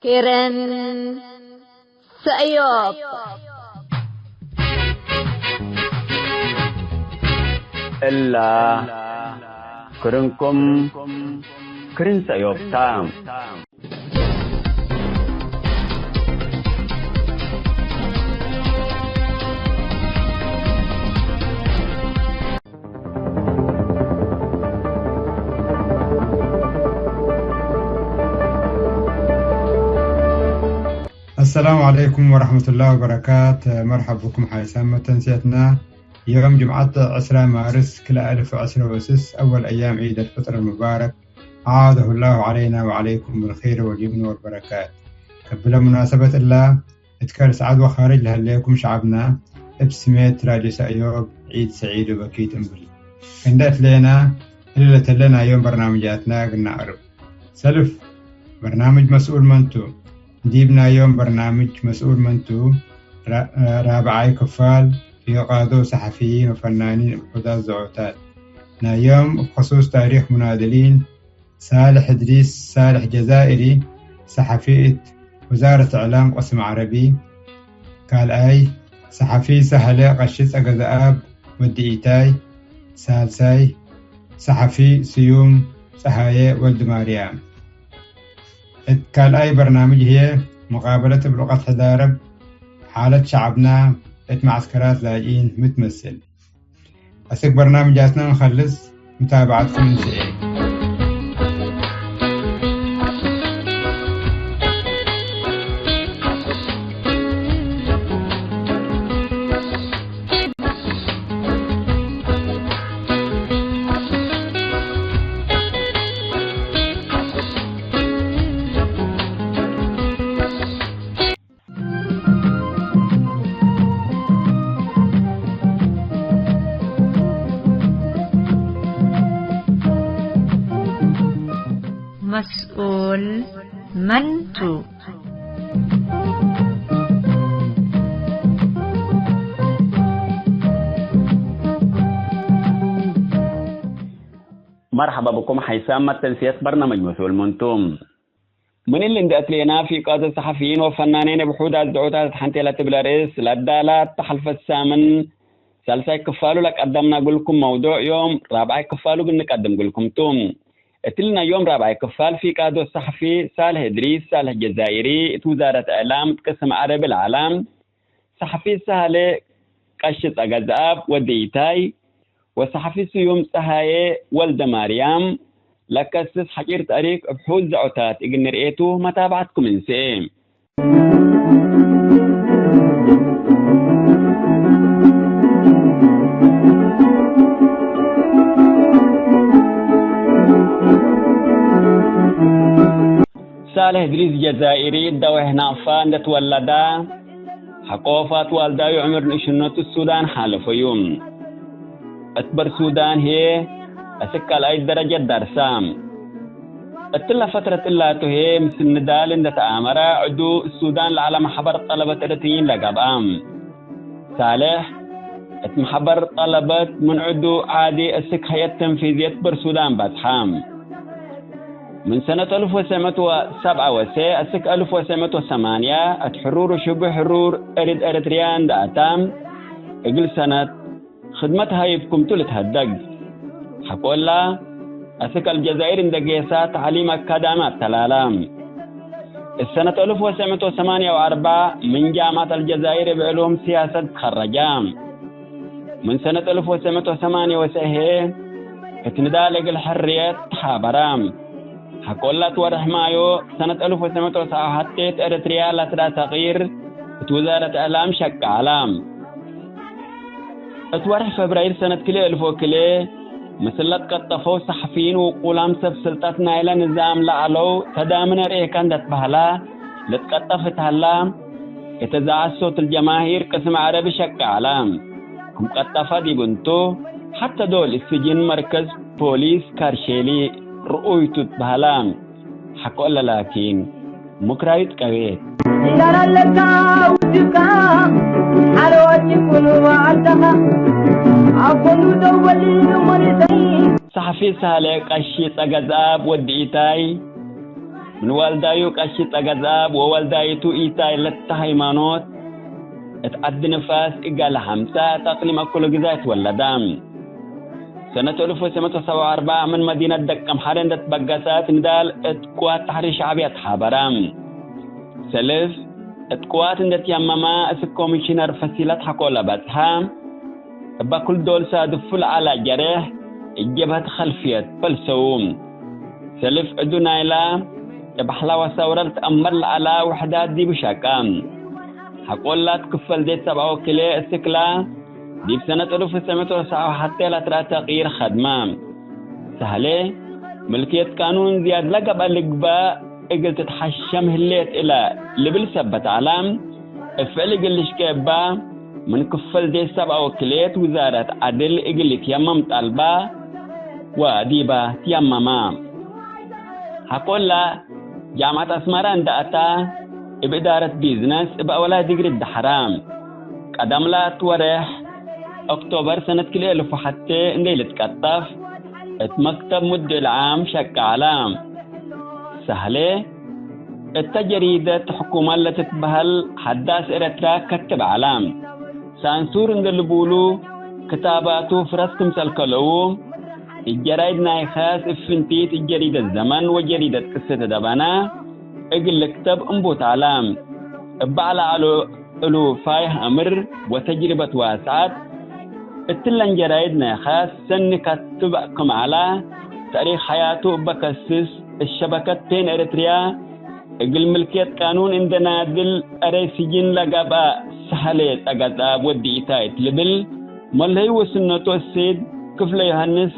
كيرن سأيوب إلا كرنكم كرن سأيوب تام السلام عليكم ورحمة الله وبركاته. مرحبا بكم حيسامة تنسيتنا يوم جمعة 10 مارس كل 1026 أول أيام عيد الفطر المبارك. عاده الله علينا وعليكم بالخير واليمن والبركات. قبل مناسبة الله اذكر سعد وخارج لهليكم شعبنا بسميت راجي سأيوب عيد سعيد وبكيت انبلي. عندت لنا إلا تلنا يوم برنامجاتنا قلنا عرب سلف برنامج مسؤول منتو. جيبنا يوم برنامج مسؤول منتو رابعي كفال في قادو صحفيين وفنانين وحداث زعوتات. نا يوم بخصوص تاريخ منادلين صالح إدريس صالح جزائري صحفية وزارة إعلام قسم عربي. قال أي صحفي سهلة قشت أجزاء ودي إيتاي سالساي صحفي سيوم سهاية ولد مريم. كان أي برنامج هي مقابلة بلغة حدارب حالة شعبنا معسكرات لاجئين متمثل. أسك برنامجاتنا نخلص متابعتكم نسعي. مسؤول منتو. مرحبا بكم حيسامة تنسية برنامج مسؤول منتم. من اللي اندأت لنا في قادة الصحفيين وفنانين بحودة الدعوتات حنتي لا تبلا رئيس العدالات تحلف السامن سالساي كفالو لك قدمنا قلكم موضوع يوم رابعي كفالو قلنا قلكم توم. اتلنا يوم رابع كفال في قادو الصحفي صالح إدريس صالح جزائري وزارة إعلام قسم عربي العالم صحفي سهلة قشط أجزاب وديتاي وصحفي سيوم سهاية ولد مريم لكسس حقير تاريخ بحوث زعوتات إجن رئيتو متابعتكم إنسان. صالح إدريس جزائري دوه نافان تولدا حقوفات والداي عمر نشنوت السودان حالف يوم أكبر سودان هي أسكال أي درجة درسام أتلا فترة الله تهي مسن دال إن تأمر عدو السودان العالم حبر طلبة رتين لقبام صالح اتمحبر طلبة من عدو عادي أسك هي التنفيذية بر سودان باتحام من سنة 1907 أسك 1908 أتحرور شبه حرور أريد أريتريان داتام إقل سنة خدمتها يبكم تلت هدق حقول لا أسك الجزائر اندقيسات تعليم أكادامات تلالام. السنة 1948 من جامعة الجزائر بعلوم سياسة خرجام. من سنة 1908 اتندالق الحرية حابرام حقولات ورحمايو سنة 1909 حتى إريتريا لترى تغيير وزارة إعلام شك علام. اتورح فبراير سنة كلي ألفو كلي مسلط قطفو صحفيين وقولام سلطات نايلة نظام لعلو تدامنا رئيكان دتبهلا لتقطفت هلا يتزاع صوت الجماهير قسم عربي شك علام هم قطفة دي بنتو حتى دول السجن مركز بوليس كارشيلي رؤيتو بهلام حقول لكن مكرايت كويت صحفي سالك الشيط أجزاب وديتاي من والدايو قشي تغذاب ووالدايتو إيتاي للتهيمانوت اتعد نفاس إقال 5 تقليم كل جزات ولدام سنة 1974 من مدينة دكم حرين دت بقاسات ندال اتقوات تحرير شعبية حابرام سلف اتقوات ندت يمما اسك كوميشنر فسيلات حقولا باتهام بكل دول سادفل على جريح الجبهة خلفية فلسوم سلف ادو نايلا بحلا وسورة تأمر على وحدات دي بشاكام حقولات كفل دي 7 كيلو استكلا دي بسنة 1909 حتى لا ترى تغيير خدمة سهلة ملكية قانون زياد لقب اللقباء اقل تتحشم هليت الى لبل سبت علام افعل قلش كيبا من كفل دي 7 كيلو وزارة عدل اقل تيمم طالبا وديبا تيمما حقولا جامعة أسمران داتا بإدارة بيزنس بأولا ديجري الدحرام قدم لا تورح أكتوبر سنة كل 1000 حتى نيل تكتف مكتب مد العام شك علام سهلة التجريدة حكومة اللي تتبهل حداث إرترا كتب علام سانسور اللي بولو كتاباته فرسكم سالكلو الجرايد نايخاس افنتيت الجريدة الزمن وجريدة قصة دبانا اقل كتاب انبوت علام بعلى علو فايه امر وتجربة واسعات التلن جرايد نايخاس سن كتبكم على تاريخ حياته بكسس الشبكات بين اريتريا اقل ملكية قانون عندنا دل اريسيجين لقابا سهلت اقاتاب ودي ايتايت لبل ملهي وسنتو السيد كفل يوهنس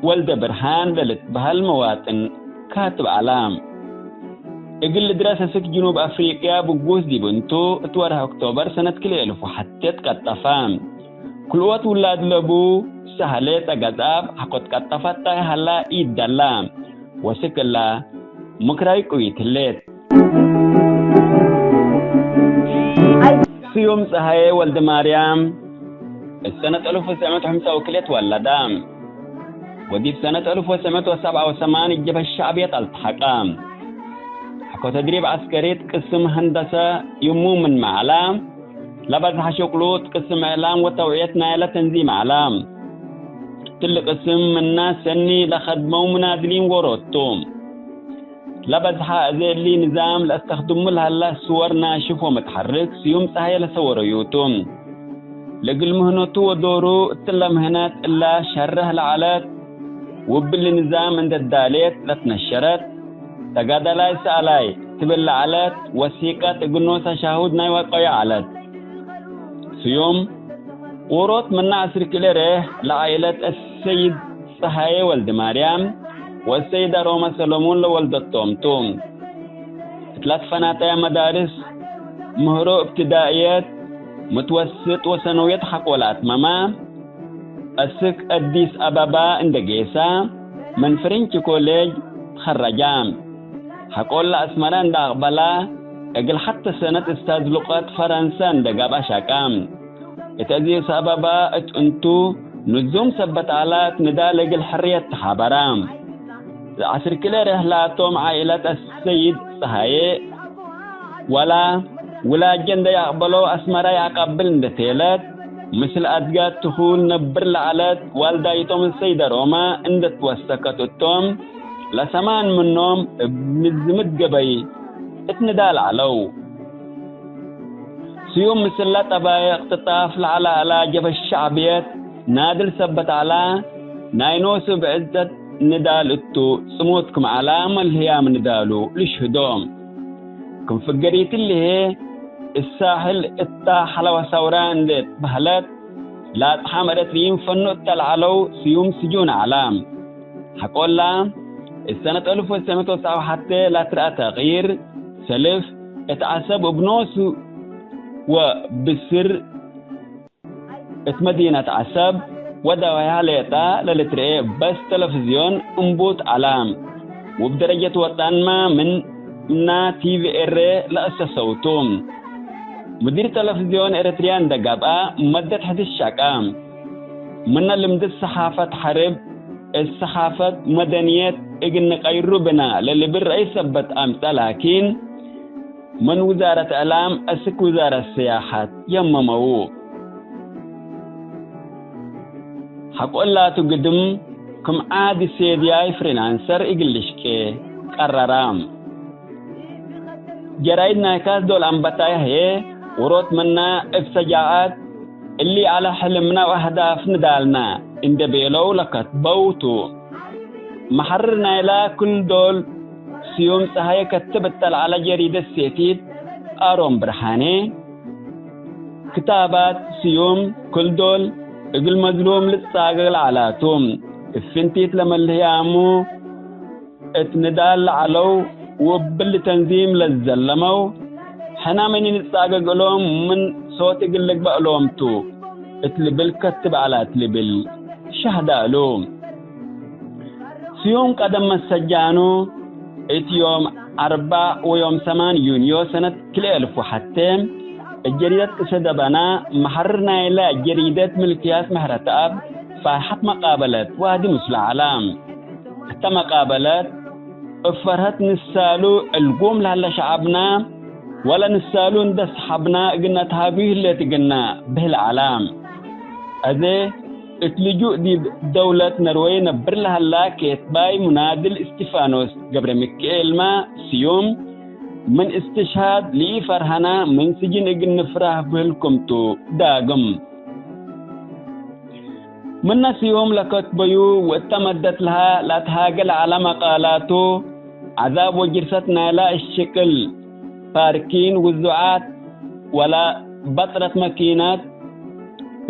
ولد برهان دلت بهالمواطن كاتب علام اقل دراسة سك جنوب افريقيا بقوز دي بنتو اتوارها اكتوبر سنة كل 1000 حتى تكتفام كل وقت ولاد لبو سهلت اقاتاب حقود كتفتا هلا ايد دلام وسكلا مكراي قويت الليت سيوم سهاي ولد مريم السنة 1955 ولدام ودي سنة 1987 الجبهة الشعبية التحقام حكو تدريب عسكري قسم هندسة يمو من معلام لبس حشوقلوت قسم إعلام وتوعيتنا إلى تنظيم علام كل قسم من الناس سني لخدموا منادلين وروتوم لبس زي اللي نظام لاستخدم لها الله صور ناشف ومتحرك سيوم سهية لصور يوتوم لقل مهنوتو ودورو تلا مهنات إلا شره العالات وبالنظام عند الداليت لتنشرت تقادى لا يسألاي تبل العالات وثيقات قنوسة شاهود ناي وقايا عالات سيوم وروت من عصر كليره لعائلة السيد صهاي ولد مريم والسيدة روما سلمون لولد الطومتوم 3 فناتي مدارس مهرو ابتدائيات متوسط وثانويات حقولات ماما أسك أديس أبابا اندقيسا من فرنش كوليج تخرجام حقول أسمران داقبلا أقل حتى سنة استاذ لغات فرنسا اندقاب أشاكام اتأديس أبابا اتأنتو نزوم سبت علات ندالق الحرية تحابرام عصر كلا رحلاتهم عائلة السيد صهاي ولا جند يقبلوا أسمرا يقبل ندتيلات مثل أدقات تخول نبر لعلات والدايتهم السيدة روما اندت وسكت التوم لسمان منهم بنزمت قبي اتندال علو سيوم مثل لا تبايق تطافل على جبه الشعبيات نادل سبت على ناينوس بعزت ندال اتو سموتكم على ملهيام ندالو لشهدوم كم فقريت اللي هي الساحل التاحلة وثوران ديت بهلات لا تحمرت ريم فنو التلعلو سيوم سجون علام حقول لا السنة 1909 حتى لا ترى تغيير سلف اتعصب بنوس وبسر مدينة عصب ودوايا ليتا للتري بس تلفزيون انبوت علام وبدرجة وطنما من تي في ار لأسسوتهم مدير تلفزيون اريتريان دقابا مدت حدث الشاكام من لمدة صحافة حرب الصحافة مدنيات إجن قيربنا للبر أي سبت أمس لكن من وزارة الإعلام أسك وزارة السياحة يممو حقول لا تقدم كم عادي سيدياي فريلانسر إجلشكي قررام جرايدنا كاس دول أنبتاي هي وروت منا إفسجاعات اللي على حلمنا وأهداف ندالنا إن دبيلو لكت بوتو محررنا إلى كل دول سيوم سهاية كتبت على جريدة السيتيد آروم برهاني كتابات سيوم كل دول اقل مظلوم للساقل على توم الفنتيت لما الهيامو اتندال علو وبل تنظيم للزلمو حنا من نتساقل لهم من صوت يقلق بقلوم تو اتلبل كتب على اتلبل شهدا لهم سيوم قدم السجانو يوم 4 ويوم 8 يونيو سنة كل 1000 وحتى الجريدة كسدبنا محررنا إلى جريدة ملكياس مهرة أب فاحت مقابلات وهذه مثل علام حتى مقابلات افرهت نسالو القوم لهلا شعبنا ولا نسالو ندس حبنا قلنا تهابيه اللي تقلنا به العلام هذا اتلجوء دي دولة نروي نبر لها الله كيتباي منادل استفانوس قبل مكيل ما سيوم من استشهاد لي فرهنا من سجن اقن نفرح بهلكم تو داقم من سيوم لكتبيو واتمدت لها لا تهاجل على مقالاته عذاب وجرستنا لا الشكل باركين والزعات ولا بطرة ماكينات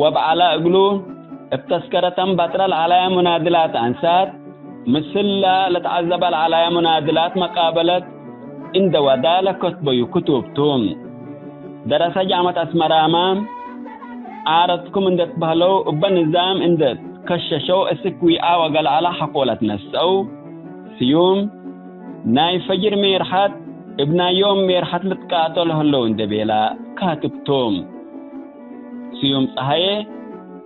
وبعلى اقلو بتذكرة بطرة على منادلات أنسات مثل لتعذب على منادلات مقابلة عند ودالة كتبوا كتبتهم درس جامعة أسمرامة عارضكم عند تبهلو بنظام عند كششوا السكوي وقال على حقولة نسو سيوم ناي فجر ميرحات ابن يوم ميرحات لتقاتل هلو عند بيلا كاتبتهم سيوم صحيح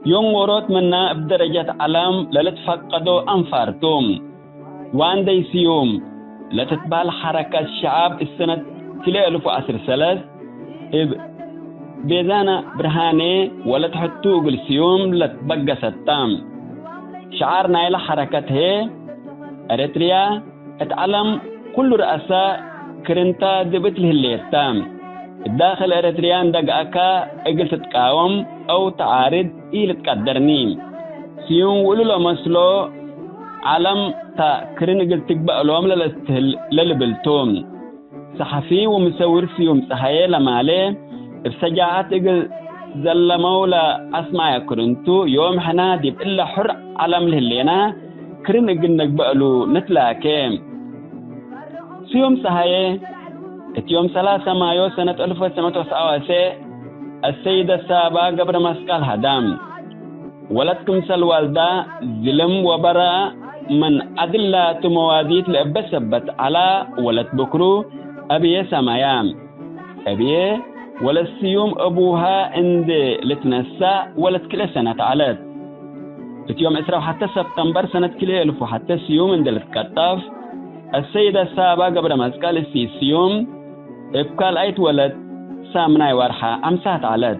يوم ورود منا بدرجة علام للتفقدوا أنفارتم وان دي سيوم لتتبال حركة الشعب السنة كلا 1013 بيزانا برهاني ولا تحطوا قل سيوم لتبقى ستام شعارنا إلى حركته أريتريا اتعلم كل رؤساء كرنتا دبت له اللي يتام الداخل إريتريان دقاكا اجل تتقاوم أو تعارض إيه تقدرني سيوم ولو مسلو علم تا كرين اجل تقبأ لهم للبلتوم صحفي ومسور سيوم صحيح لما عليه بسجاعات اجل زلمو لا أسمع يا كرنتو يوم حنا ديب إلا حر علم لهلينا كرين اجل نقبأ له نتلاكيم سيوم صحيح يوم 3 مايو سنة 1999 السيدة السابقة قبل مسقال هدام ولدكم سالوالدة ظلم وبراء من أدلة مواديت لأبسبت على ولد بكرو أبيه سمايام أبيه ولد سيوم أبوها عند لتنسى ولد كل سنة علت يوم 10 حتى سبتمبر سنة كل 1000 وحتى سيوم عند لتكتف السيدة السابقة قبل مسقال السيسيوم إبقال أيت ولد سامناي ورحة أمسات علد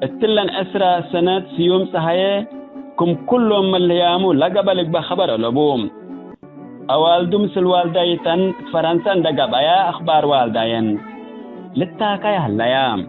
التلن أسرى سنة سيوم صحيح كم كلهم مليامو لقبلك بخبر لبوم أوالدو مثل والدايتن فرنسا دقب أيا أخبار والداين للتاكا يهاليام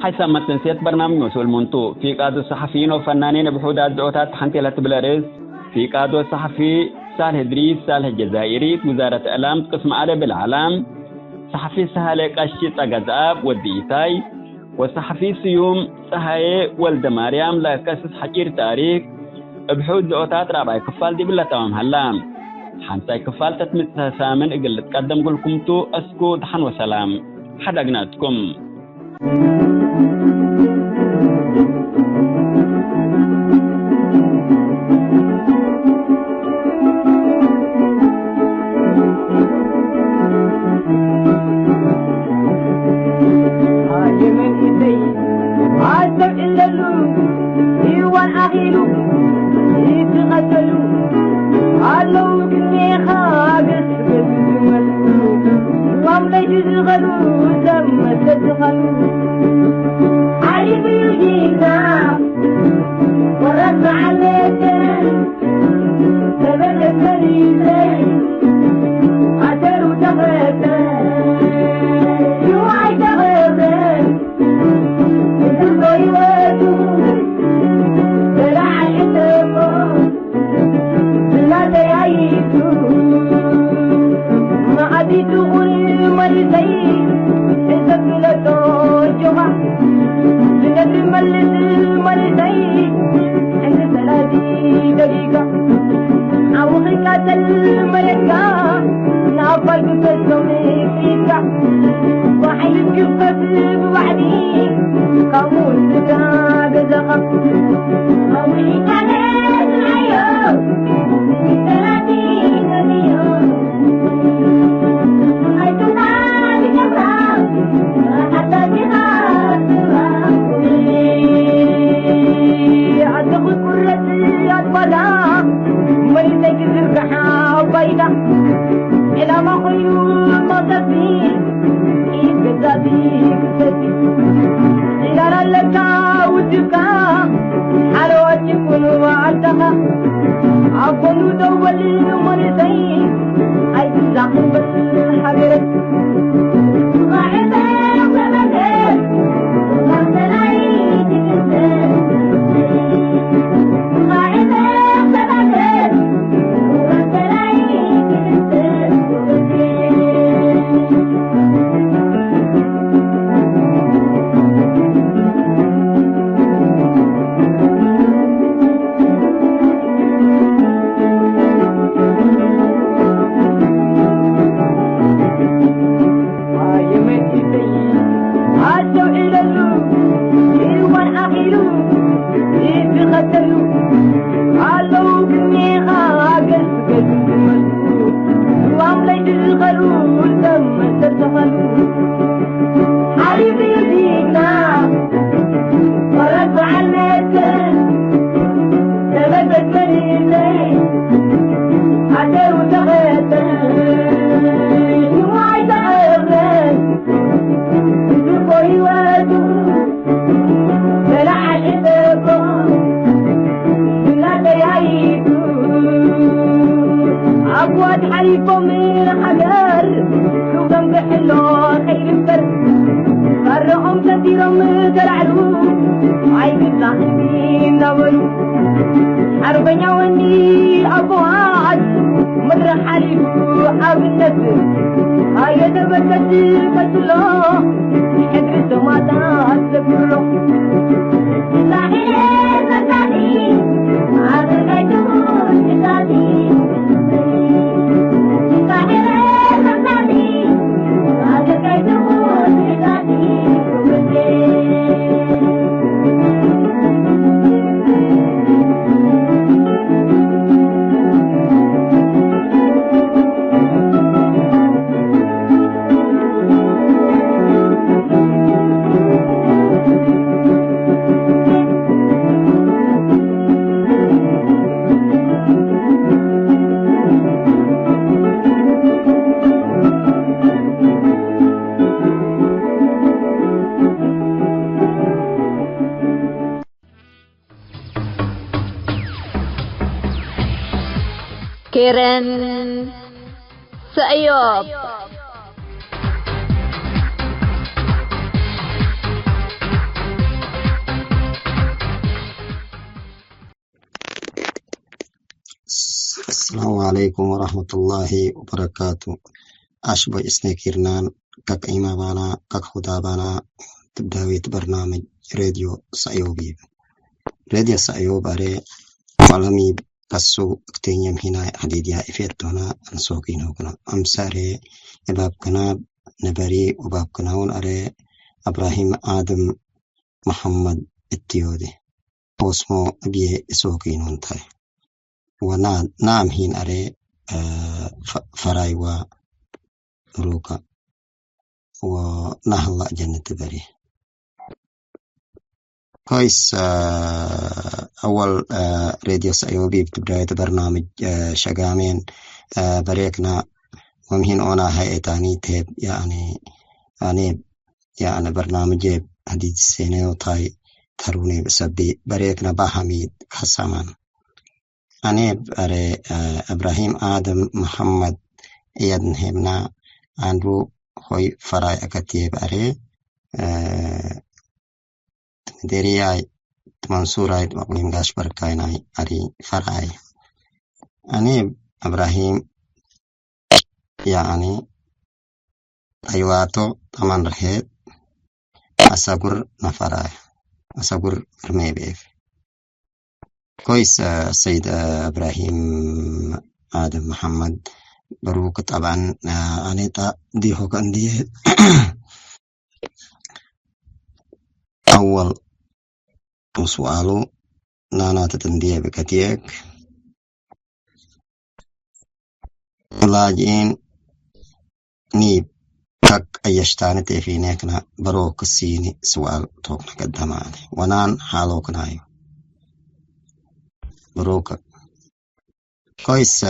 حيث ما تنسيت برنامج مسؤول منتو في قادو الصحفيين وفنانين بحودات دعوتات حنتي لتبلاريز في قادو الصحفي صالح إدريس صالح الجزائري وزارة إعلام قسم عرب العالم صحفي سهالي قشي تغزاب وديتاي وصحفي سيوم سهاي ولد مريم لكسس حكير تاريخ بحود دعوتات رابع كفال دي بالله تمام هلام حمساي كفال تتمت سامن اقل تقدم قلكم تو اسكو دحن وسلام حدقناتكم تغلو زمت تغلو عارف يجينا ورد عليك سبب الفريسين عدر وتغيبين يوعي تغيبين يدربوا يواتوا زرع الحتفون لا تيعيشوا ما عدي تقول مرتين إذا كلتو جمع لنبي ملت المرتين عند 30 دقيقة عوضك الملكة نعبر بفسومي فيك وحيد كفة بوعدي قامون لك بزخم قومي كانت العيوب 30 دقيقة حيثنا بكبرة حتى بها عدخل كرة الأطفال مريتك الزرقحة وبيضة إلى ما خيول مصفي إيد قدادي كفتي إلى للكا والدكا حلوة يكون وعدها عفوا دول مريتين أي تزاقل بالحبيرة غاعبة وغبتين وغبتين تكتين غاعبة وغبتين وغبتين تكتين أبواد حريكم من حجر شوفهم بحلو خير الفرد فرهم كثيرهم تلعلو عيب الصاحبين نورو حربنا وني أبواد مر حريكو أو النسر هاي تبكت كتلو حدر السماتات تبرو صاحبين زكاتي عادر كيتون جساتي Karen Sayop. السلام عليكم ورحمة الله وبركاته. أشبه إسناكيرنان كك إيما بانا كك خدا بانا تبداوية برنامج راديو سأيوبي. راديو سأيوب أري معلمي كسو اكتينيم هنا حديديها إفيرتونا أنسوكين هوكنا أمساري إباب كناب نبري وباب كناون أري إبراهيم آدم محمد التيودي واسمو بيه إسوكين هونتاي ونعم هين أري فراي وروكا ونهلا جنة بري كويس. أول راديو سأيوبي بتبداية برنامج شقامين بريكنا ومهين أنا هاي تاني تيب يعني أني يعني برنامج حديث السنة وطاي تروني بسبي بريكنا بحميد حسمان أني بري إبراهيم آدم محمد إيادن هبنا عنده خوي فراي أكتيب أري درياي منصوراي مقلم غاش بركايناي أري فراي أني إبراهيم يعني أيواتو طمان رحيت أساقر نفراي أساقر رميبيف كويس سيد إبراهيم آدم محمد بروك طبعا أنا دي هو كان دي أول سؤاله نانا تتنديه بكتيك لاجين نيب كك أيشتاني تفينيكنا بروك السيني سؤال توقنا قداماني ونان حالوكنايو بروك كويس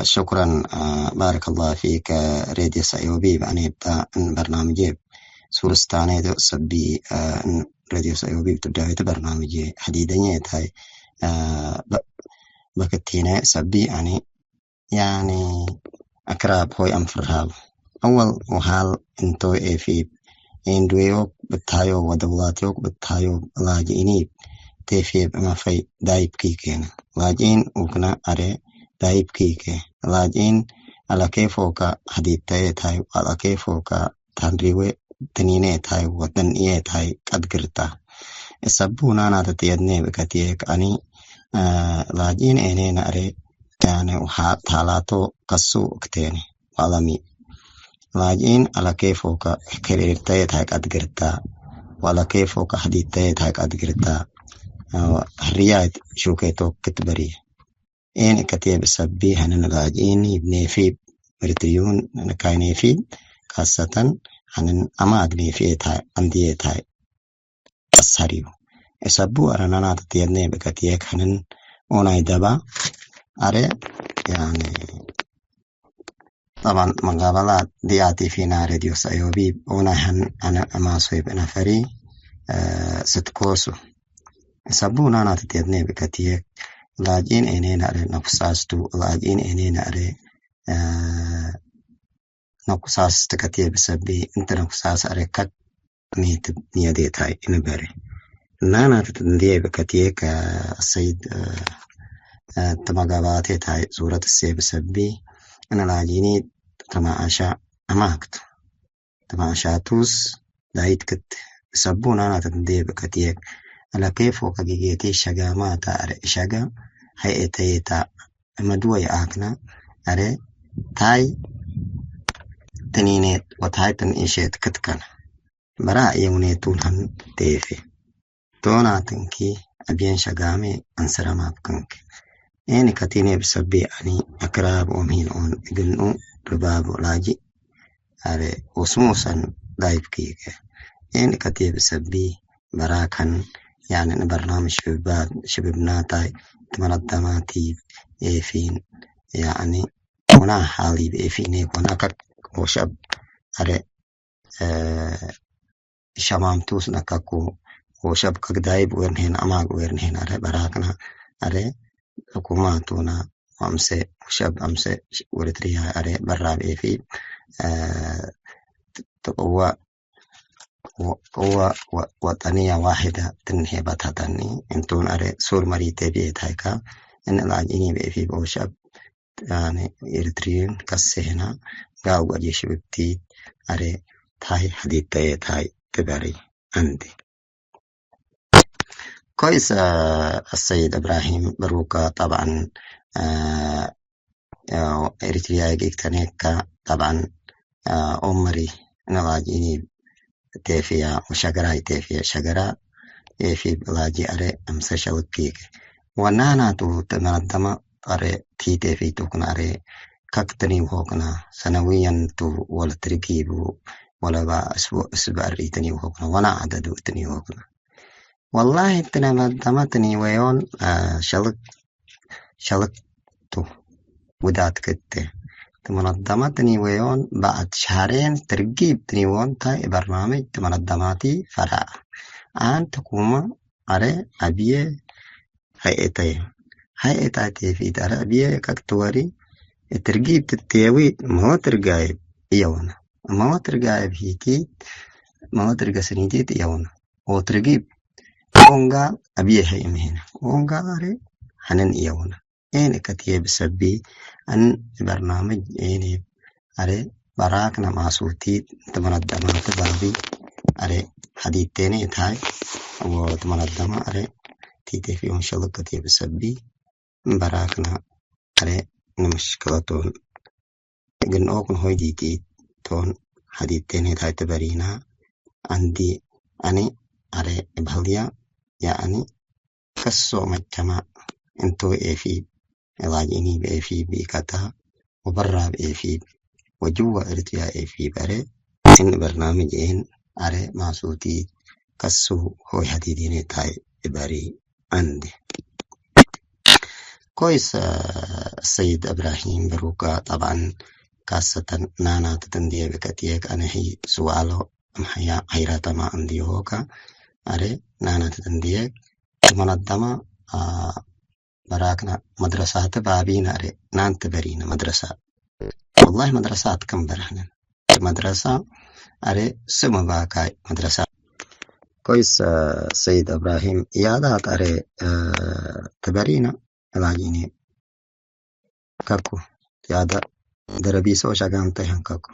شكرا بارك الله فيك راديو سايوبي بأني بتا برنامجي سورستاني دو سبي راديو سايوبي بتبدأ برنامجي حديدني تاي بكتينة سبي يعني أكراب هوي أمفرهاب أول وحال انتو في اندويوك بتايو ودولاتيوك بتايو لاجيني تفيب ما في دايب كيكين لاجين وكنا أري دايب كيكي لاجين على كيفوكا حديد تاي على كيفوكا تنريوي تنيني تاي ودنئي تاي قد قرتا السبونا ناتا تيدني بكتيك أني لاجين إنين أري يعني وحال تالاتو قصو اكتيني والامي لاجين على كيفوكا كرير تاي تاي قد قرتا وعلى كيفوكا حديد تاي تاي قد قرتا رياض شوكيتو كتبري إن كتيب سبي هنن لاجين يبني في مرتيون نكايني في خاصة هنن أماد ني في تاي عندي تاي السريو سبو أرنانا تتيرني بكتيك هنن أوناي دبا أري يعني طبعا مقابلات دياتي فينا راديو سايوبي أونا أنا أما صيب أنا فري ستكوسو سبونا أنا تتيرني بكتيك لاجين إنين أري نقصاستو لاجين إنين أري نقصاس تكتير بسبي انت نقصاس أري كت نيت نيادي تاي إنبري نانا تتندي بكتيك السيد تمقاباتي تاي سورة السيب بسبي أنا لاجيني تماشا أماكت تماشاتوس دايت كت سبونا أنا تتندي بكتيك على كيف وكجيتي شجع ما تاري شجع هاي تيتا مدوي أكنا أري تاي تنينت وتاي تنيشت كتكنا برا يونيتون هن تيفي تونا تنكي أبين شجامي أنسر ما بكنك إني كتيني بسبي أني أكراب ومين أون إجنو رباب لاجي أري وسموسا دايب كيك إني كتير بسبي براكن يعني برنامج شبابنا تاي تمردماتي إيفين يعني هنا حالي بإيفيني هناك وشاب أري شمامتوس نكاكو وشاب كدايب ويرنهن أماغ ويرنهن أري براكنا أري حكوماتنا وأمسي وشاب أمسي ورتريها أري برا بإيفي تقوى وطنية واحدة تنهي بطهتني انتون أري سور مريتي بيت هيكا إن العجيني بإفي بوشاب يعني إرتريون كسهنا قاو أجي شببتي أري تاي حديد تاي تباري عندي كويس السيد إبراهيم بروكا طبعا إرتريا جيكتانيكا طبعا أمري نواجيني تافيا وشجرة تافيا شجرة في بلاجي أري أمسى شوكيك ونانا تو تنظم أري تي تافي توكنا أري كاكتني وهوكنا سنويا تو ولا تركيبو ولا با أسبوع ريتني وهوكنا ولا عدد تني وهوكنا والله تنظمتني ويون شلك تو ودات كته منظمة تنيويون بعد شهرين ترجيب تنيوون تاي برنامج منظماتي فرع أن تقوم على أبيه هيئتي في دار أبيه كاكتوري الترجيب تتيوي ما ترجايب يونا ما ترجايب هيكي ما ترجع سنيديت يونا وترجيب ونقال أبيه هي مهنا ونقال على حنن يونا إيه كتيب سبي أن برنامج إيه على براكنا مع صوتي تمنظمات بابي على حديثين تاي وتمنظمة على تيتي في إن شاء الله كتيب سبي براكنا على مشكلتون قلنا أوكن هوي ديتي تون حديثين تاي تبرينا عندي أني على بهليا يعني كسو مجتمع انتو إيفي علاجيني بإيفي بيكتا وبرا بإيفي وجوا إرتيا إيفي بري إن برنامجين على معصوتي كسو هوي حديدين تاي بري عندي كويس السيد إبراهيم بروكا طبعا كاسة نانا تتندي بكتيك أنا هي سؤاله محيا حيرات ما عندي هوكا أري نانا تتنديك منظمة براكنا مدرسات بابين أري نان تبرين مدرسة والله مدرسات كم برهنا مدرسة أري سم باكاي مدرسة كويس سيد إبراهيم يادات أري تبرينا لاجيني كاكو يادا دربي سو شغام تهان كاكو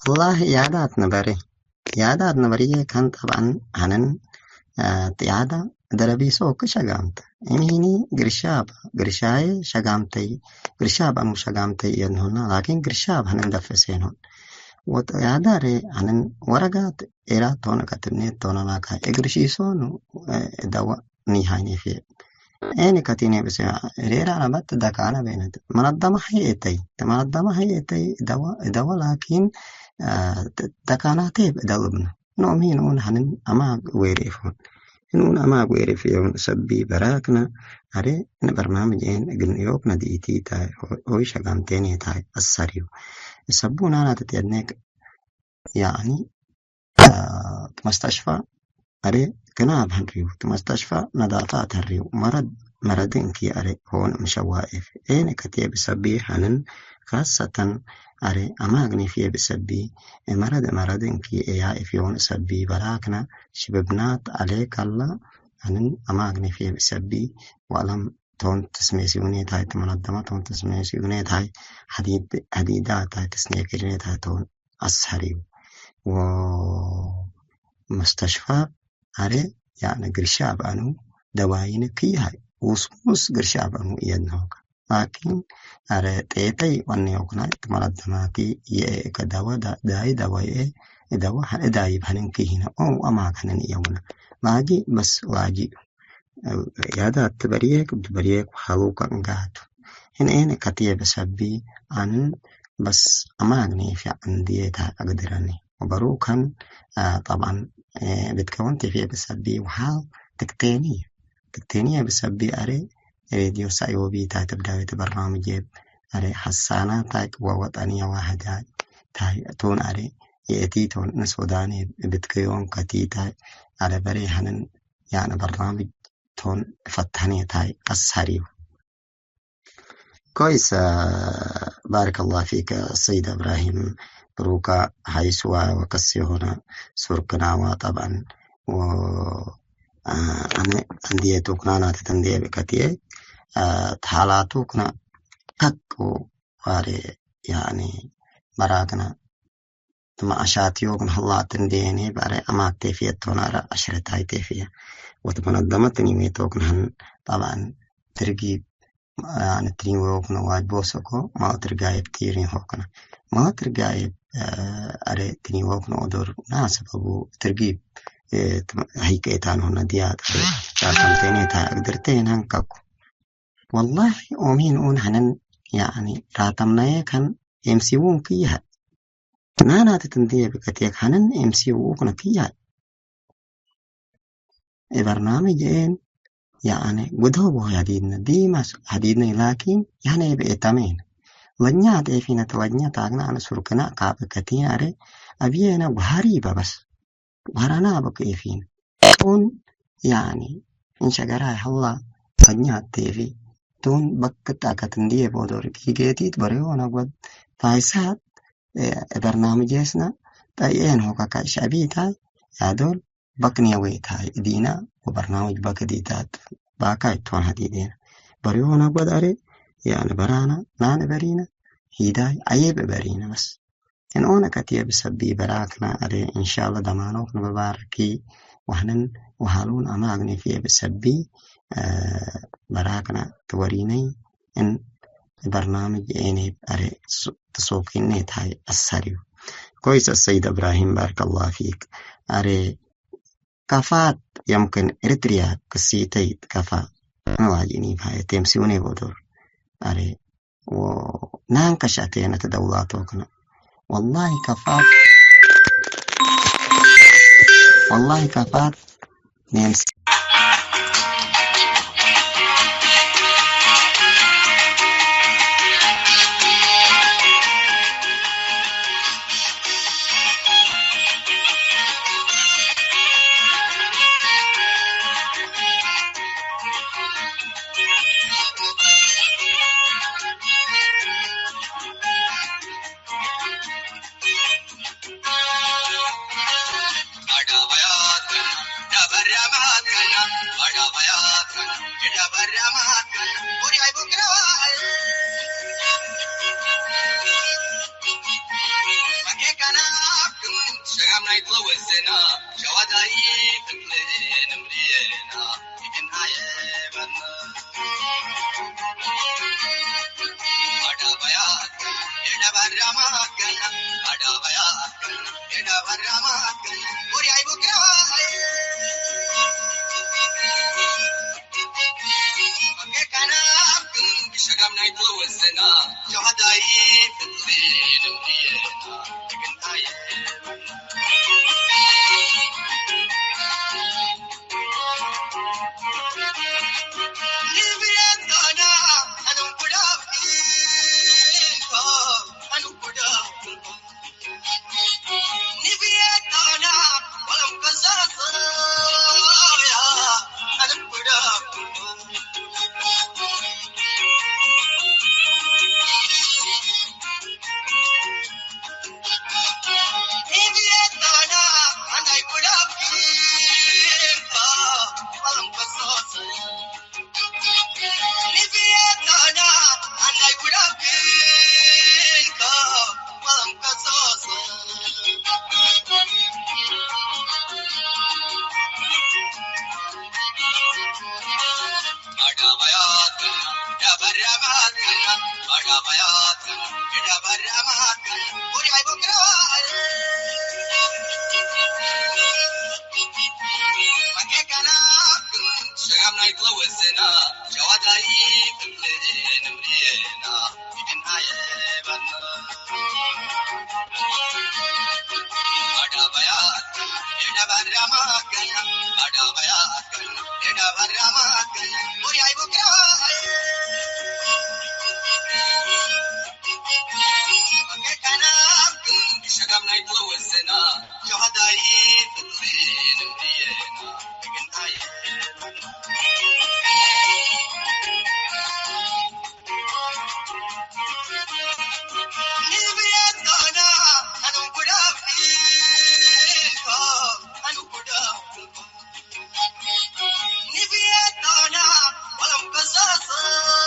والله يادات نبري كان طبعا هنن تيادا دربي سو كشغامت إنهيني قرشاي شغامتي قرشاب أمو شغامتي ينهن لكن قرشاب هنن دفسينهن وتيادا ري هنن ورقات إيرا تونا كتبني تونا لاكا إقرشي سونو دوا نيهاني في إني كتيني بس ريرا ربط دكانا بينت منظمة هيئتي دوا لكن دكانا تيب دلبنا نومين اون هنن أما ويريفون إنون أما ويريفون سبي براكنا هري برنامجين قلنيوك نديتي تاي هوي شغامتيني تاي السريو يسبونا أنا تتيدنيك يعني مستشفى أري كناب هنريو مستشفى نظافات هنريو مرضين كي أري هون مشوائف إين كتيب سبي هنن خاصة أري أماغني فيه بسبي مرضين كي إيا إفيون سبي براكنا شببنات عليك الله هنن أماغني فيه بسبي وألم تون تسميسيوني تاي تمنظمة تون تسميسيوني تاي حديدات تاي تسنيكريني تاي تون أسهريو ومستشفى أري يعني قرشاب أنو دواين كي هاي وسموس قرشاب أنو إيادنوك لكن أري تيتي وانيوكنا تمنظماتي يأيك دوا داي دواي دوا هن دايب هنن كي هنا أو أماك هنن إيونا لاجي بس لاجي يادا تبريك وحلوكا نقاتو هن إين كتيب سبي أن بس أماغني في عندي تا أقدرني وبروكا طبعا بتكون فيه بسبي وحال تكتينية بسبي أري راديو سايوبي تاي تبدأ برنامج أري حسانا تاي ووطنية واحدة تاي تون أري يأتي تون نسوداني بتكيون كتي تاي على بري هنن يعني برنامج تون فتحني تاي أسهريو كويس بارك الله فيك السيد إبراهيم بروكا حيث وكسي هنا سركنا وطبعا أنا عندي توكنا تتندي بكتير حالاتوكنا كاكو واري يعني براكنا ثم أشاتيوكنا الله تنديني باري أماك تيفية تونا أشرتاي تيفية وتمنظمتني ميتوكنا طبعا ترقيب يعني تريوكنا واجبوسكو ما ترقايب تيرين هوكنا ما ترقايب أري تريوكنا ودور ناسب أبو ترقيب هيك إيتان هنا ديات راتمتيني تا أقدرتين هنكاكو والله أمين أون هنن يعني راتمنا كان يمسيوون كيها نانا تتندي بكتيك هنن يمسيوون كيها برنامجين يعني قدوبه حديدنا ديما حديدنا لكن يعني بإتمين لنيا تيفينا تلنيا تاغنا أنا سركنا كابكتين أري أبينا وهاريبا بس وهرانا بكيفين تون يعني إن شجرة الله لنيا تيفي تون بكتا كتندية بودور كيجيتيت بريونا قد تايسات برنامجيسنا تايين هو كاكا شعبي تاي هادول بكني ويتاي دينا وبرنامج بك ديتات باكاي تون هديدين بريونا قد أري يعني برانا نانا برينا هيداي عيب برينا بس إن أنا كتير بسبي براكنا أري إن شاء الله دمانوك نباركي وهنن وهالون أماغني فيه بسبي براكنا توريني إن برنامج إني أري تسوقيني تاي السريو كويس السيد إبراهيم بارك الله فيك أري كفات يمكن إريتريا كسيتي كفا نواجيني بهاي تمسيوني بودور أري ونانكش أتينا تدولاتوكنا والله كفات نمسي Ni vietona, walang kasasa.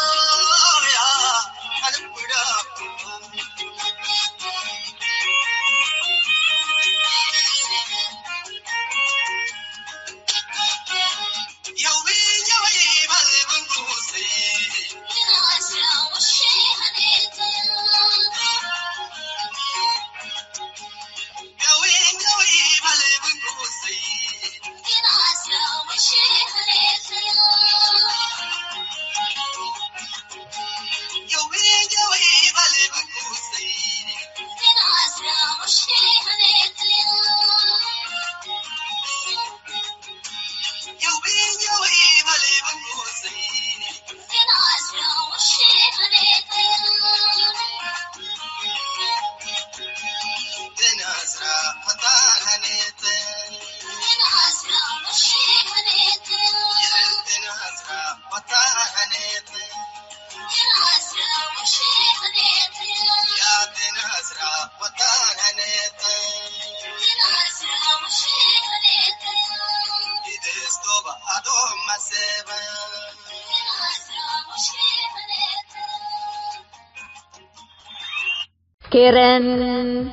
كيرن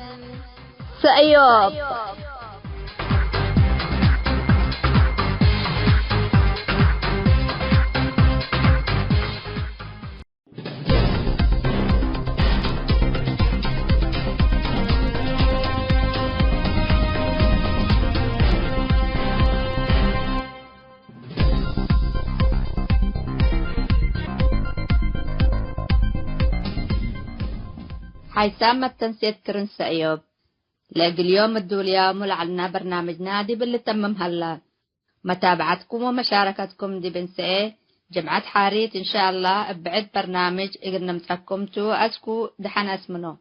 سأيوب حيسام التنسيق كرن سأيوب لاقي اليوم اليوم ولعلنا برنامج نادي باللي تمم هلا متابعتكم ومشاركتكم دي بنسئ جمعة حاريت إن شاء الله بعد برنامج إقرنا متركمتو أسكو دحنا اسمنو